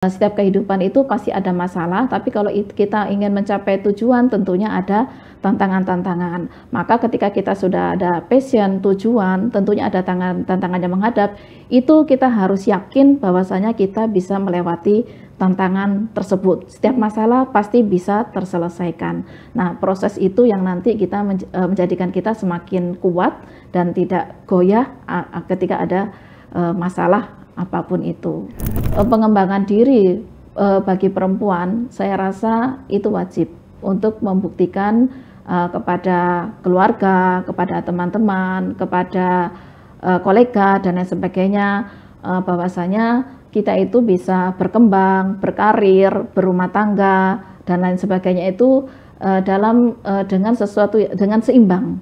Setiap kehidupan itu pasti ada masalah, tapi kalau kita ingin mencapai tujuan tentunya ada tantangan-tantangan. Maka ketika kita sudah ada passion, tujuan, tentunya ada tantangan yang menghadap, itu kita harus yakin bahwasanya kita bisa melewati tantangan tersebut. Setiap masalah pasti bisa terselesaikan. Nah, proses itu yang nanti kita menjadikan kita semakin kuat dan tidak goyah ketika ada masalah apapun itu. Pengembangan diri bagi perempuan, saya rasa itu wajib untuk membuktikan kepada keluarga, kepada teman-teman, kepada kolega dan lain sebagainya, bahwasanya kita itu bisa berkembang, berkarir, berumah tangga dan lain sebagainya itu dengan sesuatu dengan seimbang.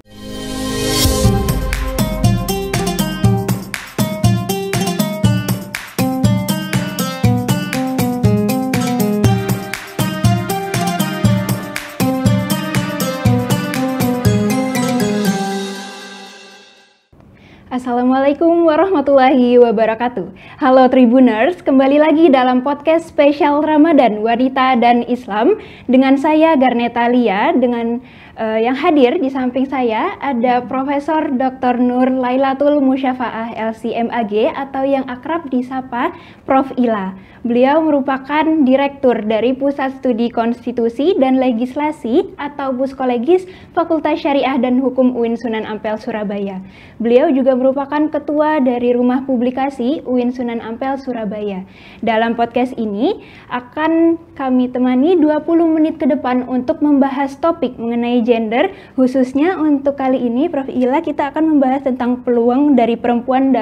Assalamualaikum warahmatullahi wabarakatuh. Halo Tribuners, kembali lagi dalam podcast spesial Ramadan Wanita dan Islam dengan saya Garneta Lia, dengan yang hadir di samping saya ada Profesor Dr. Nur Lailatul Musyafaah LC.MAG atau yang akrab disapa Prof. Ila. Beliau merupakan Direktur dari Pusat Studi Konstitusi dan Legislasi atau Puskolegis Fakultas Syariah dan Hukum UIN Sunan Ampel Surabaya. Beliau juga merupakan Ketua dari Rumah Publikasi UIN Sunan Ampel Surabaya. Dalam podcast ini akan kami temani 20 menit ke depan untuk membahas topik mengenai gender, khususnya untuk kali ini Prof. Ila kita akan membahas tentang peluang dari perempuan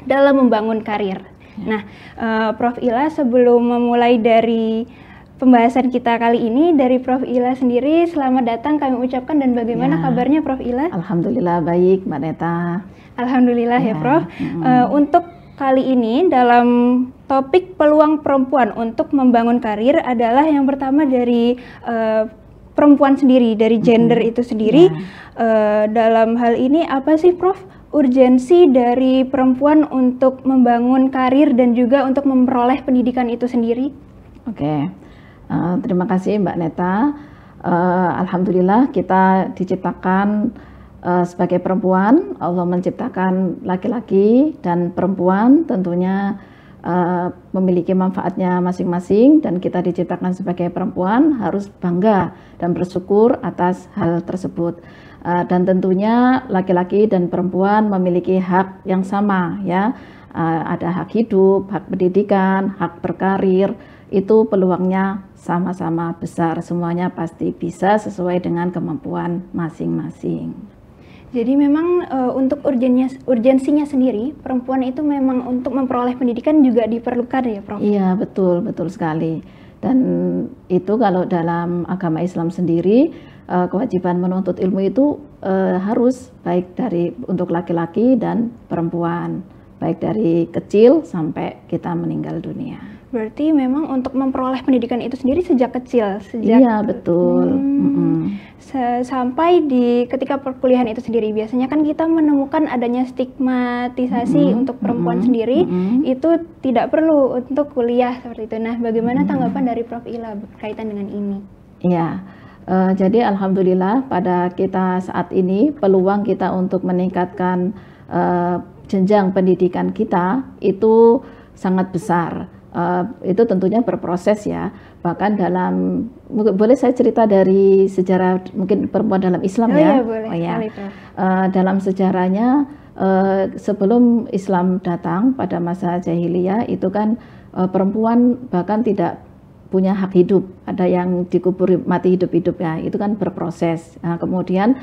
dalam membangun karir. Nah, Prof. Ila, sebelum memulai dari pembahasan kita kali ini, dari Prof. Ila sendiri, selamat datang kami ucapkan, dan bagaimana kabarnya Prof. Ila? Alhamdulillah baik, Mbak Neta. Alhamdulillah ya Prof. Untuk kali ini dalam topik peluang perempuan untuk membangun karir adalah yang pertama dari perempuan sendiri, dari gender itu sendiri. Dalam hal ini apa sih Prof urgensi dari perempuan untuk membangun karir dan juga untuk memperoleh pendidikan itu sendiri? Oke, terima kasih Mbak Neta. Alhamdulillah kita diciptakan sebagai perempuan. Allah menciptakan laki-laki dan perempuan, tentunya memiliki manfaatnya masing-masing, dan kita diciptakan sebagai perempuan harus bangga dan bersyukur atas hal tersebut. Dan tentunya laki-laki dan perempuan memiliki hak yang sama ya. Ada hak hidup, hak pendidikan, hak berkarir, itu peluangnya sama-sama besar. Semuanya pasti bisa sesuai dengan kemampuan masing-masing. Jadi memang untuk urgensinya sendiri, perempuan itu memang untuk memperoleh pendidikan juga diperlukan ya Prof? Iya, betul sekali. Dan itu kalau dalam agama Islam sendiri, kewajiban menuntut ilmu itu harus baik untuk laki-laki dan perempuan, baik dari kecil sampai kita meninggal dunia. Berarti memang untuk memperoleh pendidikan itu sendiri sejak kecil, iya betul. Sampai di ketika perkuliahan itu sendiri, biasanya kan kita menemukan adanya stigmatisasi untuk perempuan sendiri, itu tidak perlu untuk kuliah seperti itu. Nah, bagaimana tanggapan dari Prof. Ila berkaitan dengan ini? Iya, jadi alhamdulillah pada kita saat ini peluang kita untuk meningkatkan jenjang pendidikan kita itu sangat besar. Itu tentunya berproses ya. Bahkan boleh saya cerita dari sejarah mungkin perempuan dalam Islam ya? Iya, boleh. Dalam sejarahnya sebelum Islam datang pada masa jahiliyah itu kan perempuan bahkan tidak punya hak hidup, ada yang dikubur mati hidup-hidup ya, itu kan berproses. Nah, kemudian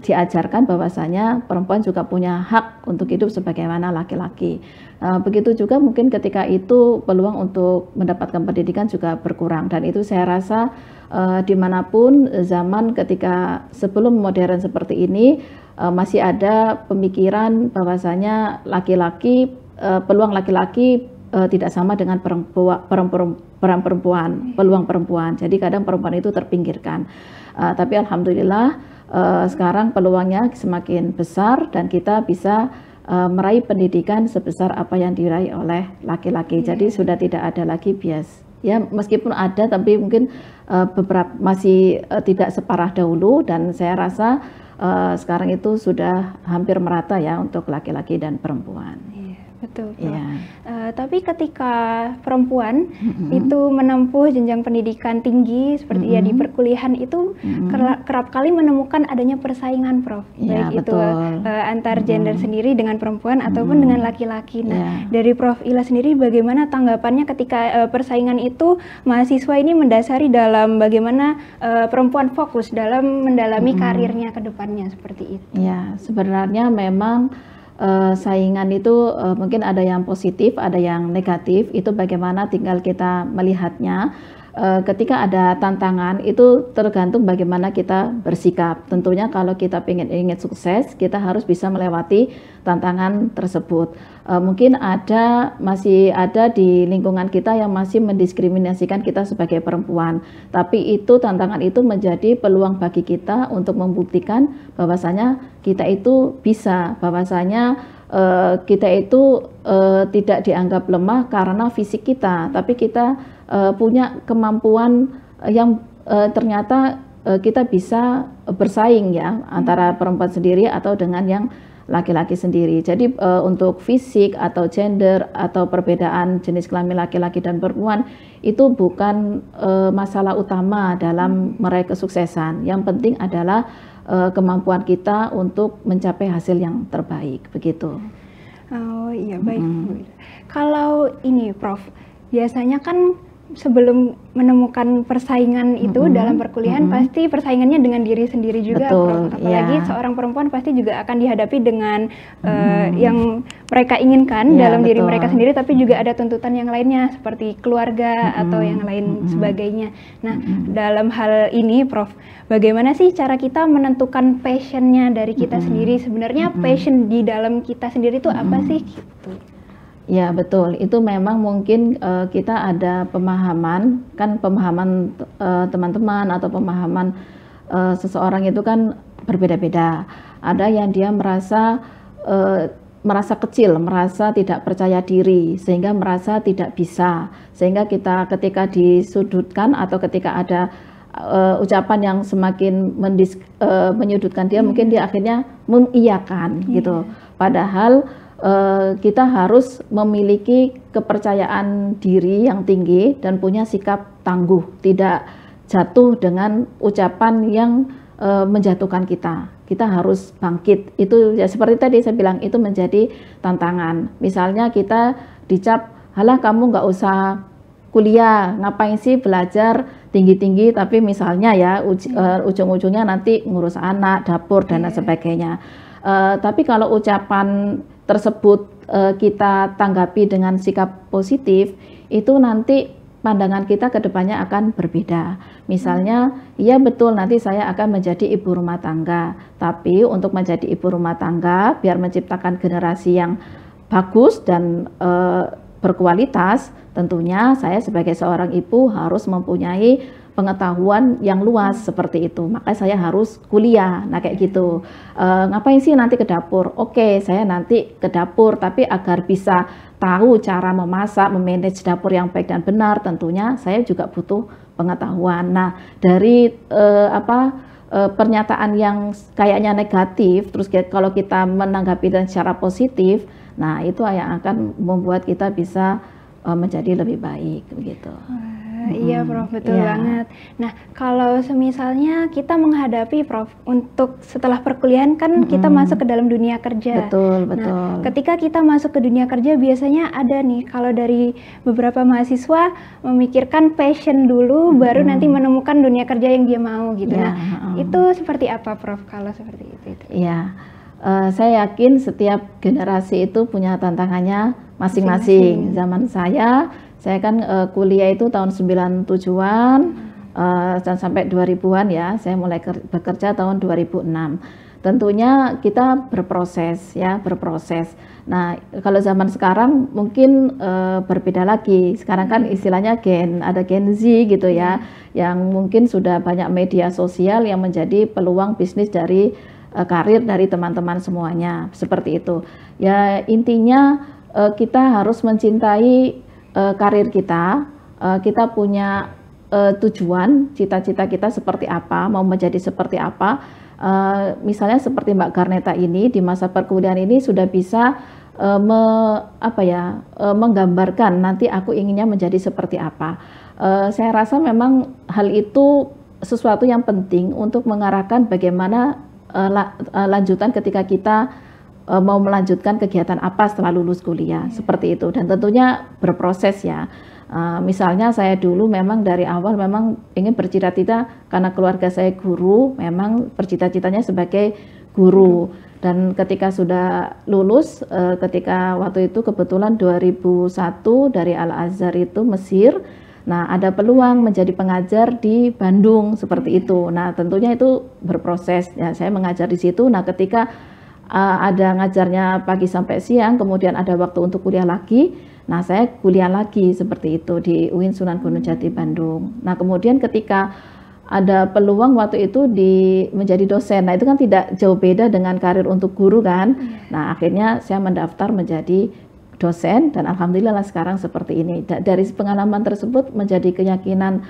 diajarkan bahwasanya perempuan juga punya hak untuk hidup sebagaimana laki-laki. Begitu juga mungkin ketika itu peluang untuk mendapatkan pendidikan juga berkurang, dan itu saya rasa dimanapun zaman ketika sebelum modern seperti ini masih ada pemikiran bahwasanya laki-laki, peluang laki-laki tidak sama dengan peluang perempuan. Jadi kadang perempuan itu terpinggirkan. Tapi alhamdulillah sekarang peluangnya semakin besar dan kita bisa meraih pendidikan sebesar apa yang diraih oleh laki-laki. Jadi sudah tidak ada lagi bias. Ya, meskipun ada, tapi mungkin beberapa masih tidak separah dahulu, dan saya rasa sekarang itu sudah hampir merata ya untuk laki-laki dan perempuan. Betul, Prof. Tapi ketika perempuan itu menempuh jenjang pendidikan tinggi seperti ya di perkuliahan itu kerap kali menemukan adanya persaingan, Prof. Baik itu antar gender sendiri dengan perempuan ataupun dengan laki-laki. Nah, dari Prof Ila sendiri bagaimana tanggapannya ketika persaingan itu mahasiswa ini mendasari dalam bagaimana perempuan fokus dalam mendalami karirnya ke depannya seperti itu? Ya, sebenarnya memang saingan itu mungkin ada yang positif, ada yang negatif. Itu bagaimana tinggal kita melihatnya. Ketika ada tantangan itu tergantung bagaimana kita bersikap. Tentunya kalau kita ingin sukses, kita harus bisa melewati tantangan tersebut. Mungkin masih ada di lingkungan kita yang masih mendiskriminasikan kita sebagai perempuan. Tapi tantangan itu menjadi peluang bagi kita untuk membuktikan bahwasanya kita itu bisa, bahwasanya kita itu tidak dianggap lemah karena fisik kita, tapi kita punya kemampuan yang ternyata kita bisa bersaing ya antara perempuan sendiri atau dengan yang laki-laki sendiri. Jadi untuk fisik atau gender atau perbedaan jenis kelamin laki-laki dan perempuan itu bukan masalah utama dalam meraih kesuksesan. Yang penting adalah kemampuan kita untuk mencapai hasil yang terbaik, begitu. Oh iya, baik. Kalau ini Prof, biasanya kan sebelum menemukan persaingan itu dalam perkuliahan pasti persaingannya dengan diri sendiri juga. Betul, Prof. Apalagi seorang perempuan pasti juga akan dihadapi dengan yang mereka inginkan dalam diri mereka sendiri, tapi juga ada tuntutan yang lainnya seperti keluarga atau yang lain sebagainya. Nah, dalam hal ini Prof, bagaimana sih cara kita menentukan passionnya dari kita sendiri? Sebenarnya passion di dalam kita sendiri itu apa sih? Gitu. Ya betul, itu memang mungkin kita ada pemahaman, kan pemahaman teman-teman atau pemahaman seseorang itu kan berbeda-beda. Ada yang dia merasa kecil, merasa tidak percaya diri, sehingga merasa tidak bisa. Sehingga kita ketika disudutkan atau ketika ada ucapan yang semakin menyudutkan dia, mungkin dia akhirnya mengiyakan gitu. Padahal kita harus memiliki kepercayaan diri yang tinggi dan punya sikap tangguh, tidak jatuh dengan ucapan yang menjatuhkan kita. Kita harus bangkit. Itu ya seperti tadi saya bilang, itu menjadi tantangan. Misalnya kita dicap, halah kamu nggak usah kuliah, ngapain sih belajar tinggi-tinggi, tapi misalnya ya ujung-ujungnya nanti ngurus anak, dapur dan lain sebagainya. Tapi kalau ucapan tersebut kita tanggapi dengan sikap positif, itu nanti pandangan kita ke depannya akan berbeda. Misalnya, iya betul nanti saya akan menjadi ibu rumah tangga, tapi untuk menjadi ibu rumah tangga, biar menciptakan generasi yang bagus dan berkualitas, tentunya saya sebagai seorang ibu harus mempunyai pengetahuan yang luas seperti itu. Makanya saya harus kuliah. Nah kayak gitu. Ngapain sih nanti ke dapur? Oke, saya nanti ke dapur, tapi agar bisa tahu cara memasak, memanage dapur yang baik dan benar, tentunya saya juga butuh pengetahuan. Nah, dari pernyataan yang kayaknya negatif, terus kalau kita menanggapi dan secara positif, nah itu yang akan membuat kita bisa menjadi lebih baik begitu. Iya Prof, betul banget. Nah, kalau semisalnya kita menghadapi Prof, untuk setelah perkuliahan kan kita masuk ke dalam dunia kerja. Betul, betul. Nah, ketika kita masuk ke dunia kerja biasanya ada nih, kalau dari beberapa mahasiswa memikirkan passion dulu, baru nanti menemukan dunia kerja yang dia mau gitu. Ya, nah, itu seperti apa Prof kalau seperti itu? Iya, saya yakin setiap generasi itu punya tantangannya masing-masing. Zaman saya kan kuliah itu tahun 97-an dan sampai 2000-an ya. Saya mulai bekerja tahun 2006. Tentunya kita berproses. Nah, kalau zaman sekarang mungkin berbeda lagi. Sekarang kan istilahnya ada Gen Z gitu ya, yang mungkin sudah banyak media sosial yang menjadi peluang bisnis dari karir dari teman-teman semuanya, seperti itu. Ya intinya kita harus mencintai karir kita, kita punya tujuan, cita-cita kita seperti apa, mau menjadi seperti apa. Misalnya seperti Mbak Garneta ini di masa perkuliahan ini sudah bisa menggambarkan nanti aku inginnya menjadi seperti apa. Saya rasa memang hal itu sesuatu yang penting untuk mengarahkan bagaimana lanjutan ketika kita mau melanjutkan kegiatan apa setelah lulus kuliah, seperti itu. Dan tentunya berproses ya. Misalnya saya dulu memang dari awal memang ingin bercita-cita karena keluarga saya guru, memang bercita-citanya sebagai guru. Dan ketika sudah lulus, ketika waktu itu kebetulan 2001 dari Al-Azhar itu Mesir, nah ada peluang menjadi pengajar di Bandung seperti itu. Nah tentunya itu berproses ya, saya mengajar di situ. Nah ketika ada ngajarnya pagi sampai siang, kemudian ada waktu untuk kuliah lagi. Nah, saya kuliah lagi seperti itu di UIN Sunan Gunung Jati Bandung. Nah, kemudian ketika ada peluang waktu itu menjadi dosen. Nah, itu kan tidak jauh beda dengan karir untuk guru kan. Nah, akhirnya saya mendaftar menjadi dosen dan alhamdulillah sekarang seperti ini. Dari pengalaman tersebut menjadi keyakinan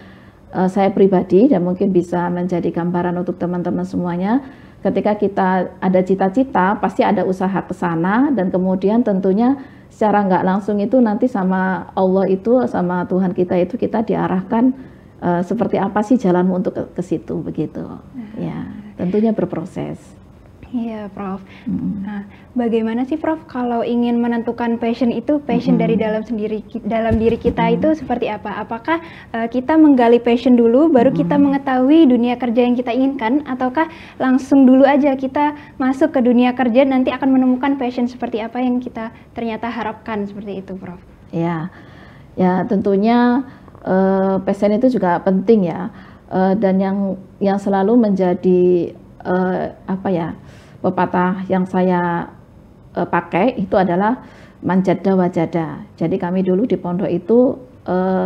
saya pribadi dan mungkin bisa menjadi gambaran untuk teman-teman semuanya. Ketika kita ada cita-cita, pasti ada usaha ke sana dan kemudian tentunya secara nggak langsung itu nanti sama Allah itu, sama Tuhan kita itu kita diarahkan seperti apa sih jalanmu untuk ke situ begitu. Ya, tentunya berproses. Iya, Prof. Nah, bagaimana sih, Prof, kalau ingin menentukan passion itu, passion dari dalam diri kita itu seperti apa? Apakah kita menggali passion dulu, baru kita mengetahui dunia kerja yang kita inginkan, ataukah langsung dulu aja kita masuk ke dunia kerja nanti akan menemukan passion seperti apa yang kita ternyata harapkan seperti itu, Prof? Ya, ya tentunya passion itu juga penting ya, dan yang selalu menjadi pepatah yang saya pakai itu adalah manjada wajada. Jadi kami dulu di pondok itu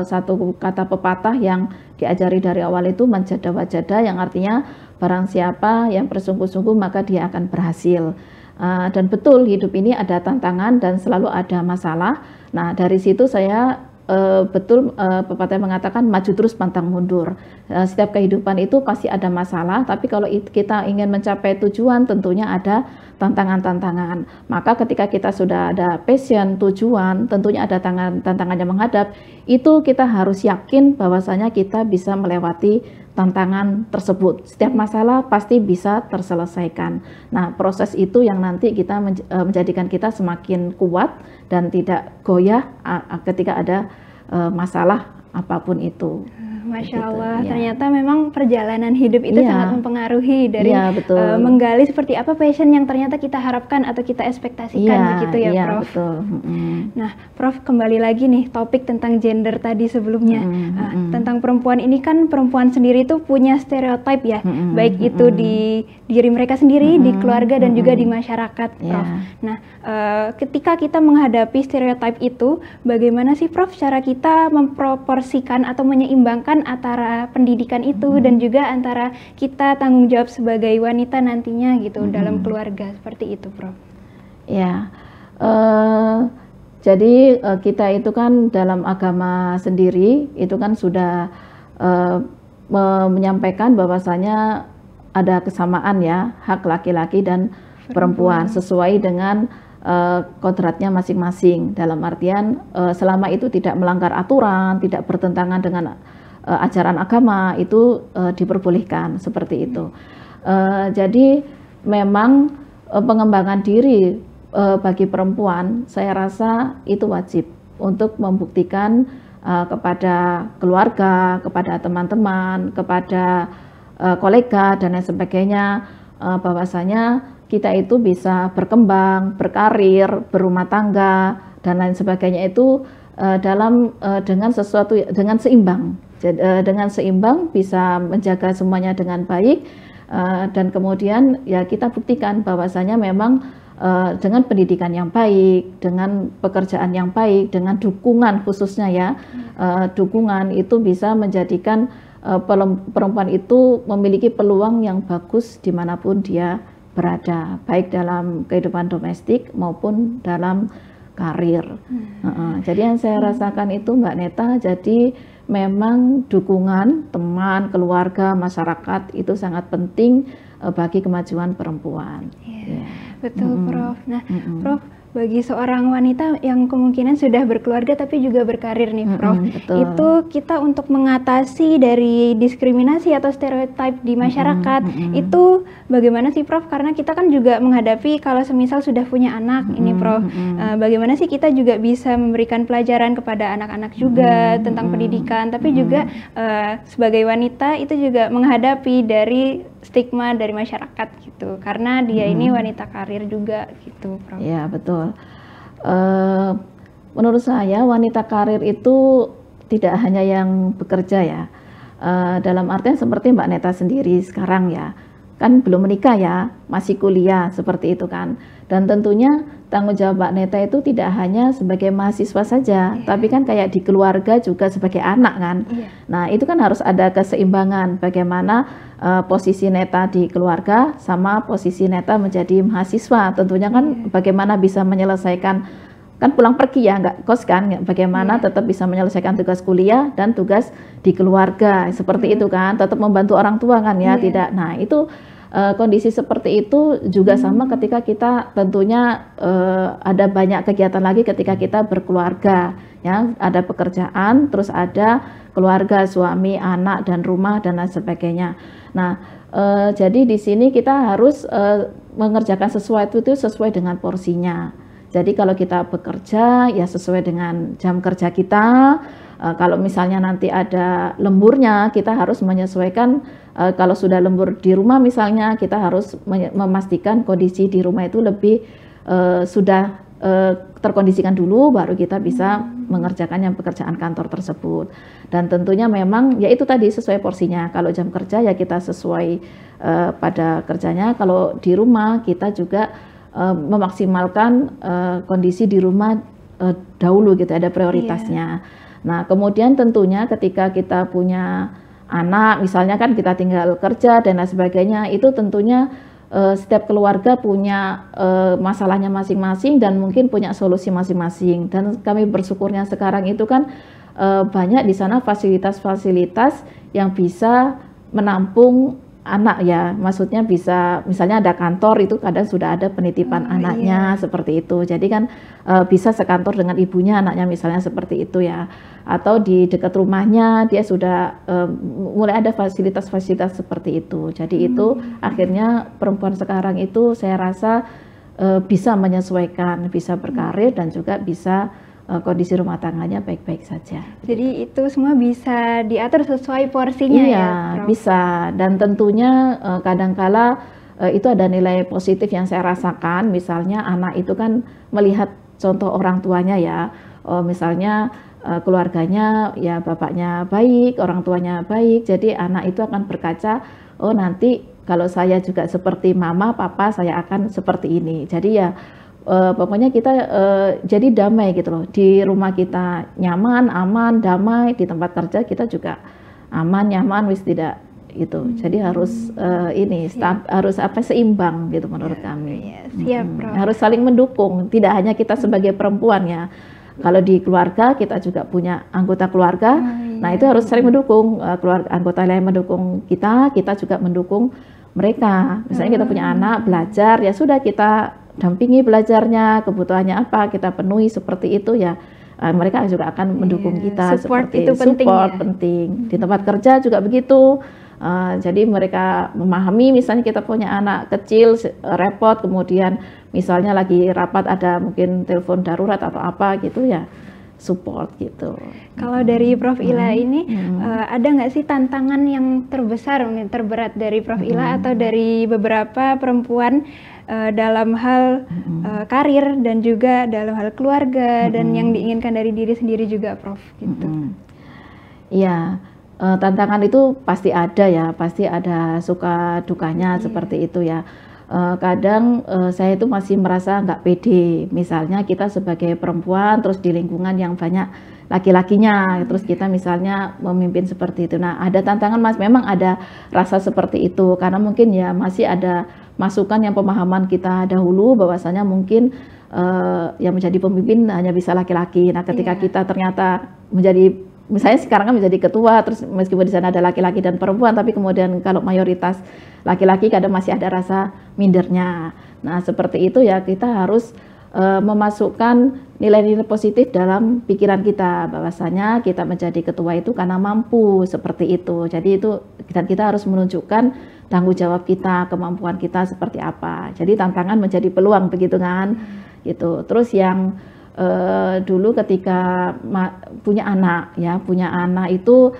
satu kata pepatah yang diajari dari awal itu manjada wajada, yang artinya barang siapa yang bersungguh-sungguh maka dia akan berhasil. Dan betul hidup ini ada tantangan dan selalu ada masalah. Nah dari situ saya betul pepatah mengatakan maju terus pantang mundur. Setiap kehidupan itu pasti ada masalah, tapi kalau kita ingin mencapai tujuan tentunya ada tantangan-tantangan. Maka ketika kita sudah ada passion, tujuan, tentunya ada tantangan yang menghadap, itu kita harus yakin bahwasanya kita bisa melewati tantangan tersebut. Setiap masalah pasti bisa terselesaikan. Nah, proses itu yang nanti kita menjadikan kita semakin kuat dan tidak goyah ketika ada masalah apapun itu. Masya Allah, ternyata memang perjalanan hidup itu sangat mempengaruhi dari menggali seperti apa passion yang ternyata kita harapkan atau kita ekspektasikan begitu ya, Prof. Betul. Nah, Prof, kembali lagi nih topik tentang gender tadi sebelumnya. Tentang perempuan ini kan perempuan sendiri tuh punya stereotip ya, baik itu di diri mereka sendiri, di keluarga dan juga di masyarakat, Prof. Nah, ketika kita menghadapi stereotip itu, bagaimana sih, Prof, cara kita memproporsikan atau menyeimbangkan antara pendidikan itu dan juga antara kita tanggung jawab sebagai wanita nantinya gitu dalam keluarga, seperti itu, Prof? Ya, jadi kita itu kan dalam agama sendiri itu kan sudah menyampaikan bahwasanya ada kesamaan ya hak laki-laki dan perempuan sesuai dengan kodratnya masing-masing, dalam artian selama itu tidak melanggar aturan, tidak bertentangan dengan ajaran agama, itu diperbolehkan seperti itu. Jadi memang pengembangan diri bagi perempuan saya rasa itu wajib untuk membuktikan kepada keluarga, kepada teman-teman, kepada kolega dan lain sebagainya bahwasanya kita itu bisa berkembang, berkarir, berumah tangga dan lain sebagainya itu dengan seimbang. Dengan seimbang bisa menjaga semuanya dengan baik dan kemudian ya kita buktikan bahwasanya memang dengan pendidikan yang baik, dengan pekerjaan yang baik, dengan dukungan khususnya ya, dukungan itu bisa menjadikan perempuan itu memiliki peluang yang bagus dimanapun dia berada, baik dalam kehidupan domestik maupun dalam karir. Jadi yang saya rasakan itu Mbak Neta, jadi memang dukungan teman, keluarga, masyarakat itu sangat penting bagi kemajuan perempuan. Yeah. Betul, Prof. Nah, Prof, bagi seorang wanita yang kemungkinan sudah berkeluarga tapi juga berkarir nih, Prof, itu kita untuk mengatasi dari diskriminasi atau stereotip di masyarakat, itu bagaimana sih, Prof? Karena kita kan juga menghadapi kalau semisal sudah punya anak ini, Prof, bagaimana sih kita juga bisa memberikan pelajaran kepada anak-anak juga tentang pendidikan, tapi juga sebagai wanita itu juga menghadapi dari stigma dari masyarakat gitu, karena dia ini wanita karir juga gitu, Prof. Ya, betul. Menurut saya wanita karir itu tidak hanya yang bekerja ya, dalam artian seperti Mbak Neta sendiri sekarang ya, kan belum menikah ya, masih kuliah seperti itu kan, dan tentunya tanggung jawab Mbak Neta itu tidak hanya sebagai mahasiswa saja, tapi kan kayak di keluarga juga sebagai anak kan. Nah itu kan harus ada keseimbangan bagaimana posisi Neta di keluarga sama posisi Neta menjadi mahasiswa. Tentunya kan bagaimana bisa menyelesaikan, kan pulang pergi ya nggak kos kan, bagaimana tetap bisa menyelesaikan tugas kuliah dan tugas di keluarga seperti itu kan, tetap membantu orang tua kan ya, tidak. Nah itu kondisi seperti itu juga sama ketika kita tentunya ada banyak kegiatan lagi ketika kita berkeluarga ya, ada pekerjaan, terus ada keluarga, suami, anak dan rumah dan lain sebagainya. Nah jadi di sini kita harus mengerjakan sesuatu itu sesuai dengan porsinya. Jadi kalau kita bekerja ya sesuai dengan jam kerja kita. Kalau misalnya nanti ada lemburnya, kita harus menyesuaikan. Kalau sudah lembur di rumah misalnya, kita harus memastikan kondisi di rumah itu lebih sudah terkondisikan dulu, baru kita bisa mengerjakan yang pekerjaan kantor tersebut. Dan tentunya memang ya itu tadi sesuai porsinya. Kalau jam kerja ya kita sesuai pada kerjanya. Kalau di rumah kita juga memaksimalkan kondisi di rumah dahulu gitu, ada prioritasnya. Nah kemudian tentunya ketika kita punya anak misalnya kan, kita tinggal kerja dan lain sebagainya, itu tentunya setiap keluarga punya masalahnya masing-masing dan mungkin punya solusi masing-masing. Dan kami bersyukurnya sekarang itu kan banyak di sana fasilitas-fasilitas yang bisa menampung anak ya, maksudnya bisa misalnya ada kantor itu kadang sudah ada penitipan anaknya seperti itu, jadi kan bisa sekantor dengan ibunya anaknya misalnya seperti itu ya, atau di dekat rumahnya dia sudah mulai ada fasilitas-fasilitas seperti itu. Jadi itu akhirnya perempuan sekarang itu saya rasa bisa menyesuaikan, bisa berkarir dan juga bisa kondisi rumah tangganya baik-baik saja. Jadi itu semua bisa diatur sesuai porsinya ya, Prof? Bisa. Dan tentunya kadangkala itu ada nilai positif yang saya rasakan. Misalnya anak itu kan melihat contoh orang tuanya ya, misalnya keluarganya ya bapaknya baik, orang tuanya baik, jadi anak itu akan berkaca, oh nanti kalau saya juga seperti mama, papa, saya akan seperti ini. Jadi ya pokoknya kita jadi damai gitu loh, di rumah kita nyaman, aman, damai, di tempat kerja kita juga aman, nyaman, wis tidak itu. Jadi harus harus seimbang gitu menurut kami. Siap, Prof. Harus saling mendukung, tidak hanya kita sebagai perempuan ya. Kalau di keluarga kita juga punya anggota keluarga, nah itu harus saling mendukung, keluarga anggota lain mendukung kita juga mendukung mereka. Misalnya kita punya anak belajar, ya sudah kita dampingi belajarnya, kebutuhannya apa kita penuhi seperti itu ya, mereka juga akan mendukung kita. Support seperti itu penting, support penting. Di tempat kerja juga begitu. Jadi mereka memahami misalnya kita punya anak kecil repot, kemudian misalnya lagi rapat ada mungkin telepon darurat atau apa gitu ya, support gitu. Kalau dari Prof Ila ini ada nggak sih tantangan yang terbesar, mungkin terberat dari Prof Ila atau dari beberapa perempuan dalam hal karir dan juga dalam hal keluarga dan yang diinginkan dari diri sendiri juga, Prof? Gitu. Iya, tantangan itu pasti ada ya, pasti ada suka dukanya seperti itu ya. kadang saya itu masih merasa nggak pede. Misalnya kita sebagai perempuan terus di lingkungan yang banyak laki-lakinya, terus kita misalnya memimpin seperti itu. Nah, ada tantangan Mas, memang ada rasa seperti itu karena mungkin ya masih ada masukan yang pemahaman kita dahulu bahwasanya mungkin yang menjadi pemimpin hanya bisa laki-laki. Nah, ketika kita ternyata menjadi, misalnya sekarang kan menjadi ketua, terus meskipun di sana ada laki-laki dan perempuan, tapi kemudian kalau mayoritas laki-laki kadang masih ada rasa mindernya. Nah, seperti itu ya kita harus memasukkan nilai-nilai positif dalam pikiran kita, bahwasanya kita menjadi ketua itu karena mampu seperti itu. Jadi itu, dan kita harus menunjukkan tanggung jawab kita, kemampuan kita seperti apa. Jadi tantangan menjadi peluang, begitu kan? Gitu. Terus yang dulu ketika punya anak itu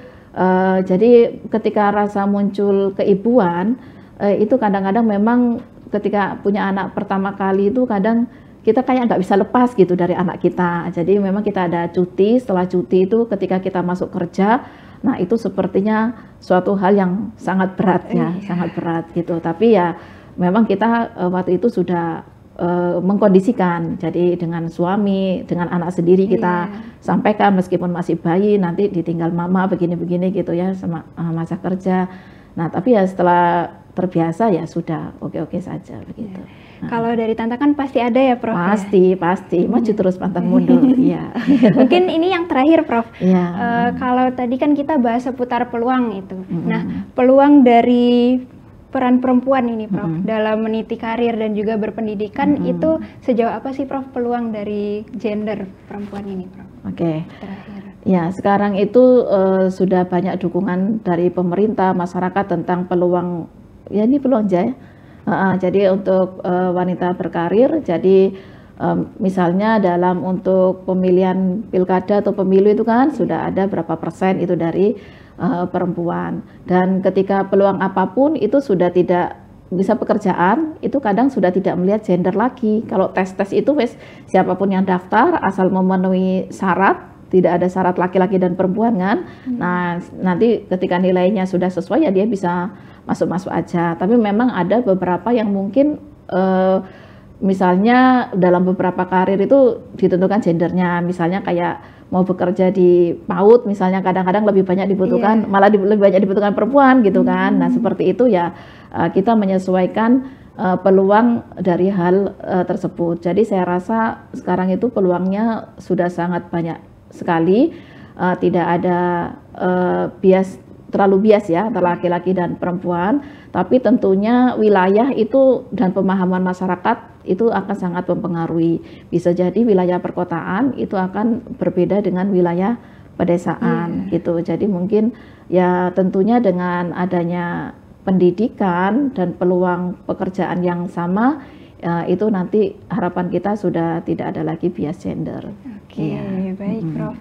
jadi ketika rasa muncul keibuan itu kadang-kadang memang ketika punya anak pertama kali itu kadang kita kayak nggak bisa lepas gitu dari anak kita. Jadi memang kita ada cuti, setelah cuti itu ketika kita masuk kerja, nah itu sepertinya suatu hal yang sangat berat ya, sangat berat gitu. Tapi ya memang kita waktu itu sudah mengkondisikan, jadi dengan suami, dengan anak sendiri kita sampaikan meskipun masih bayi nanti ditinggal mama begini-begini gitu ya sama masa kerja. Nah tapi ya setelah terbiasa ya sudah oke-oke saja begitu. Nah. Kalau dari tantangan pasti ada ya Prof? Pasti, maju terus pantang mundur. Ya. Mungkin ini yang terakhir Prof. Kalau tadi kan kita bahas seputar peluang itu. Nah peluang dari peran perempuan ini Prof dalam meniti karir dan juga berpendidikan itu sejauh apa sih Prof peluang dari gender perempuan ini Prof? Oke. Ya sekarang itu sudah banyak dukungan dari pemerintah, masyarakat tentang peluang, ya ini peluang aja ya. Jadi untuk wanita berkarir, jadi misalnya dalam untuk pemilihan pilkada atau pemilu itu kan sudah ada berapa persen itu dari perempuan, dan ketika peluang apapun itu sudah tidak bisa pekerjaan itu kadang sudah tidak melihat gender lagi. Kalau tes itu wes siapapun yang daftar asal memenuhi syarat, tidak ada syarat laki-laki dan perempuan kan. Nah nanti ketika nilainya sudah sesuai ya dia bisa masuk aja. Tapi memang ada beberapa yang mungkin misalnya dalam beberapa karir itu ditentukan gendernya, misalnya kayak mau bekerja di PAUD misalnya kadang-kadang lebih banyak dibutuhkan, malah lebih banyak dibutuhkan perempuan gitu kan. Nah seperti itu ya kita menyesuaikan peluang dari hal tersebut. Jadi saya rasa sekarang itu peluangnya sudah sangat banyak sekali, tidak ada terlalu bias ya antara laki-laki dan perempuan, tapi tentunya wilayah itu dan pemahaman masyarakat itu akan sangat mempengaruhi. Bisa jadi wilayah perkotaan itu akan berbeda dengan wilayah pedesaan gitu. Jadi mungkin ya tentunya dengan adanya pendidikan dan peluang pekerjaan yang sama itu nanti harapan kita sudah tidak ada lagi bias gender. Oke, baik Prof.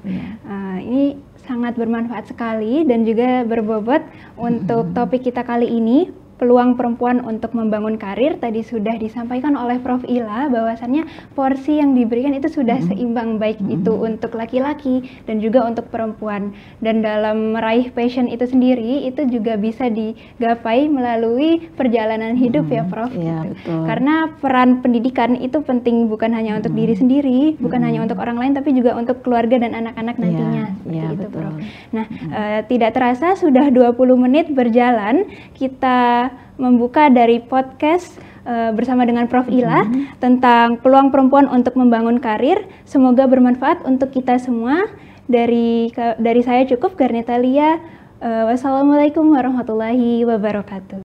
Ini sangat bermanfaat sekali dan juga berbobot untuk topik kita kali ini. Peluang perempuan untuk membangun karir tadi sudah disampaikan oleh Prof Ila bahwasannya porsi yang diberikan itu sudah seimbang, baik itu untuk laki-laki dan juga untuk perempuan, dan dalam meraih passion itu sendiri itu juga bisa digapai melalui perjalanan hidup ya Prof. Betul. Karena peran pendidikan itu penting bukan hanya untuk diri sendiri, bukan hanya untuk orang lain, tapi juga untuk keluarga dan anak-anak nantinya. Seperti itu betul. Prof. Nah tidak terasa sudah 20 menit berjalan, kita membuka dari podcast bersama dengan Prof Ila tentang peluang perempuan untuk membangun karir. Semoga bermanfaat untuk kita semua. Dari saya cukup, Garneta Lia. Wassalamualaikum warahmatullahi wabarakatuh.